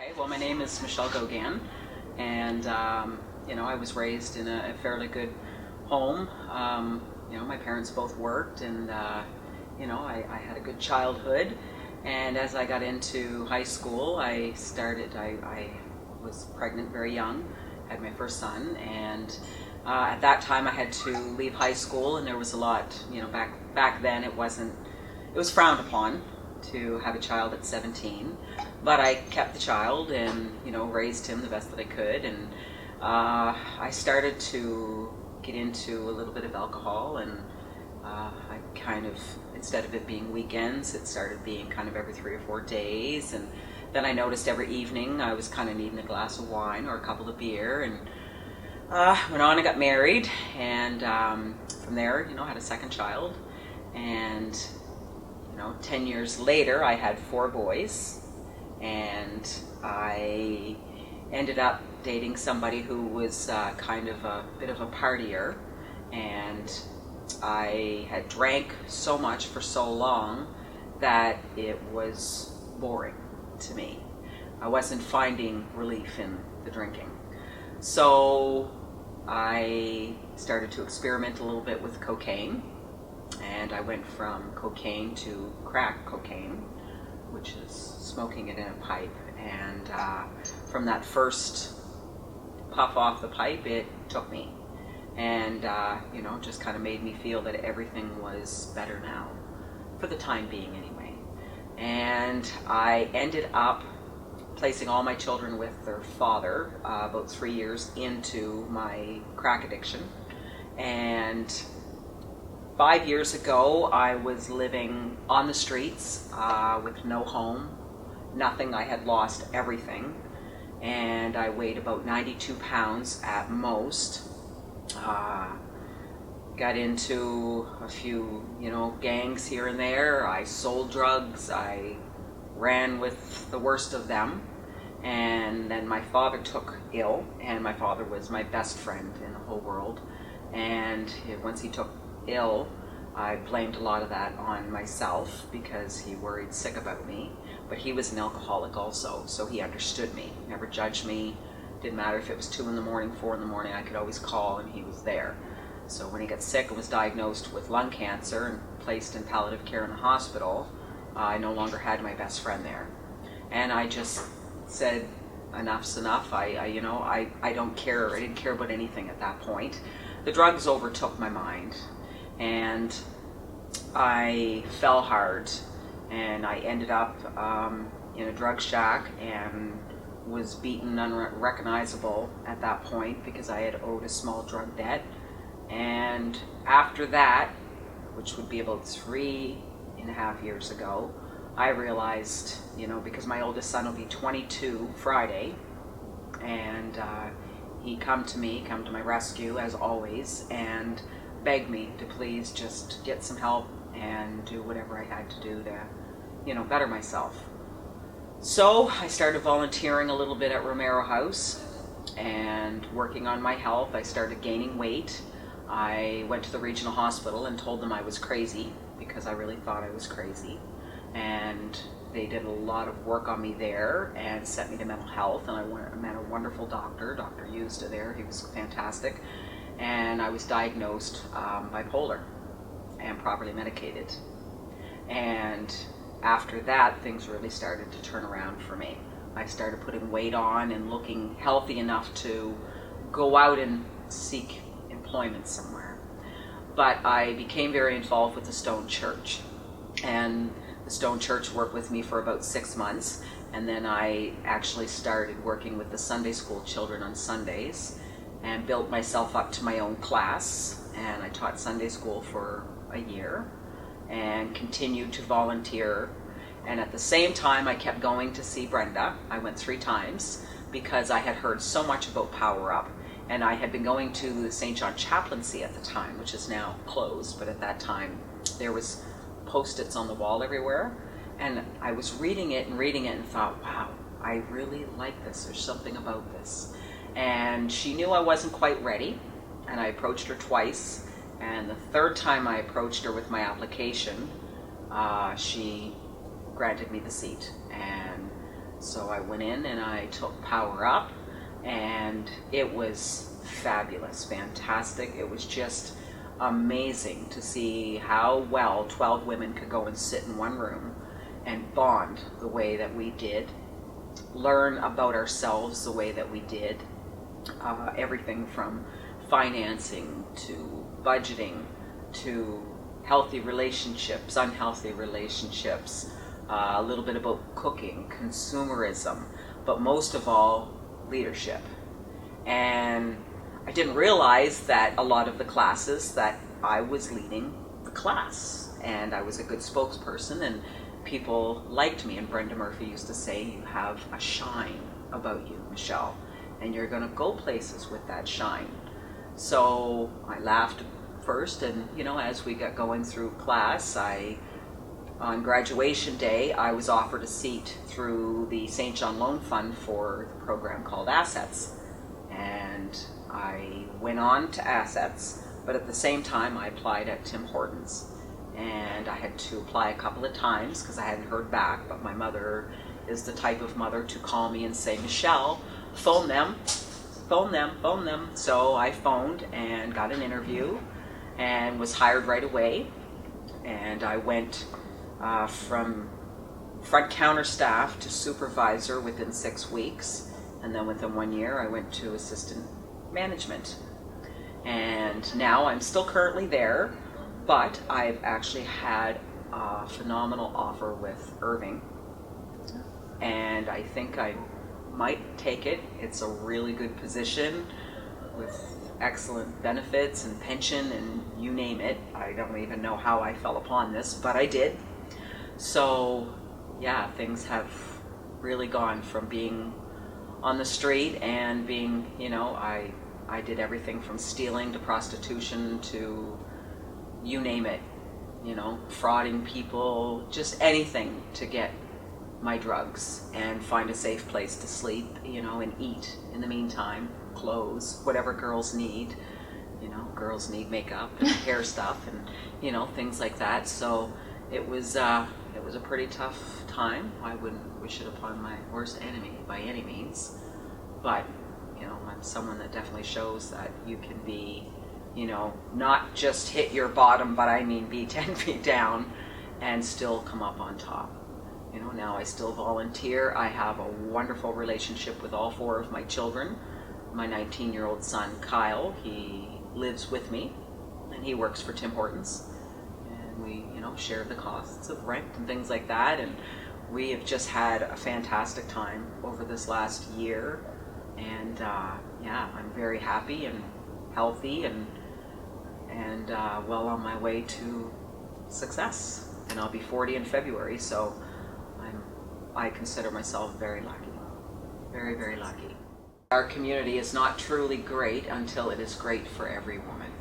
Okay, well, my name is Michelle Gauguin, and I was raised in a fairly good home. My parents both worked, and I had a good childhood. And as I got into high school, I was pregnant very young, had my first son, and at that time I had to leave high school, and there was a lot. Back then it was frowned upon to have a child at 17, but I kept the child and raised him the best that I could, and I started to get into a little bit of alcohol, and I kind of, instead of it being weekends, it started being kind of every 3 or 4 days, and then I noticed every evening I was kind of needing a glass of wine or a couple of beer, and went on and got married, and from there, had a second child, and 10 years later, I had 4 boys, and I ended up dating somebody who was kind of a bit of a partier, and I had drank so much for so long that it was boring to me. I wasn't finding relief in the drinking. So I started to experiment a little bit with cocaine, and I went from cocaine to crack cocaine, which is smoking it in a pipe. And from that first puff off the pipe, it took me, and just kind of made me feel that everything was better now, for the time being anyway. And I ended up placing all my children with their father about 3 years into my crack addiction. And 5 years ago, I was living on the streets with no home, nothing. I had lost everything, and I weighed about 92 pounds at most. Got into a few, gangs here and there. I sold drugs. I ran with the worst of them. And then my father took ill, and my father was my best friend in the whole world. And once he took ill, I blamed a lot of that on myself because he worried sick about me. But he was an alcoholic also, so he understood me, never judged me. Didn't matter if it was 2 in the morning, 4 in the morning, I could always call and he was there. So when he got sick and was diagnosed with lung cancer and placed in palliative care in the hospital, I no longer had my best friend there. And I just said, enough's enough. I don't care. I didn't care about anything at that point. The drugs overtook my mind, and I fell hard, and I ended up in a drug shack and was beaten unrecognizable at that point because I had owed a small drug debt. And after that, which would be about 3.5 years ago, I realized, because my oldest son will be 22 Friday, and he come to my rescue as always, and begged me to please just get some help and do whatever I had to do to, better myself. So I started volunteering a little bit at Romero House and working on my health. I started gaining weight. I went to the regional hospital and told them I was crazy because I really thought I was crazy. And they did a lot of work on me there and sent me to mental health, and I met a wonderful doctor, Dr. Usda there. He was fantastic. And I was diagnosed bipolar and properly medicated. And after that, things really started to turn around for me. I started putting weight on and looking healthy enough to go out and seek employment somewhere. But I became very involved with the Stone Church. And the Stone Church worked with me for about 6 months. And then I actually started working with the Sunday school children on Sundays and built myself up to my own class. And I taught Sunday school for a year and continued to volunteer. And at the same time, I kept going to see Brenda. I went 3 times because I had heard so much about Power Up. And I had been going to the St. John Chaplaincy at the time, which is now closed, but at that time there was Post-its on the wall everywhere. And I was reading it and thought, wow, I really like this. There's something about this. And she knew I wasn't quite ready, and I approached her twice. And the third time I approached her with my application, she granted me the seat. And So I went in and I took Power Up, and it was fabulous, fantastic. It was just amazing to see how well 12 women could go and sit in one room and bond the way that we did, learn about ourselves the way that we did, everything from financing to budgeting to healthy relationships, unhealthy relationships, a little bit about cooking, consumerism, but most of all, leadership. And I didn't realize that a lot of the classes that I was leading the class, and I was a good spokesperson, and people liked me. And Brenda Murphy used to say, you have a shine about you, Michelle, and you're going to go places with that shine. So I laughed first, and as we got going through class, on graduation day, I was offered a seat through the St. John Loan Fund for the program called Assets. And I went on to Assets, but at the same time I applied at Tim Hortons. And I had to apply a couple of times because I hadn't heard back, but my mother is the type of mother to call me and say, Michelle, phone them. So I phoned and got an interview and was hired right away. And I went from front counter staff to supervisor within 6 weeks, and then within 1 year I went to assistant management. And now I'm still currently there, but I've actually had a phenomenal offer with Irving, and I think I might take it. It's a really good position with excellent benefits and pension and you name it. I don't even know how I fell upon this, but I did. So yeah, things have really gone from being on the street and being, I did everything from stealing to prostitution to you name it, frauding people, just anything to get my drugs and find a safe place to sleep, and eat in the meantime, clothes, whatever girls need. Girls need makeup and hair stuff and, things like that. So it was a pretty tough time. I wouldn't wish it upon my worst enemy by any means, but I'm someone that definitely shows that you can be, not just hit your bottom, but I mean be 10 feet down and still come up on top. Now I still volunteer. I have a wonderful relationship with all 4 of my children. My 19-year-old son, Kyle, he lives with me and he works for Tim Hortons. We, share the costs of rent and things like that, and we have just had a fantastic time over this last year, and I'm very happy and healthy and well on my way to success. And I'll be 40 in February, so I consider myself very lucky, very, very lucky. Our community is not truly great until it is great for every woman.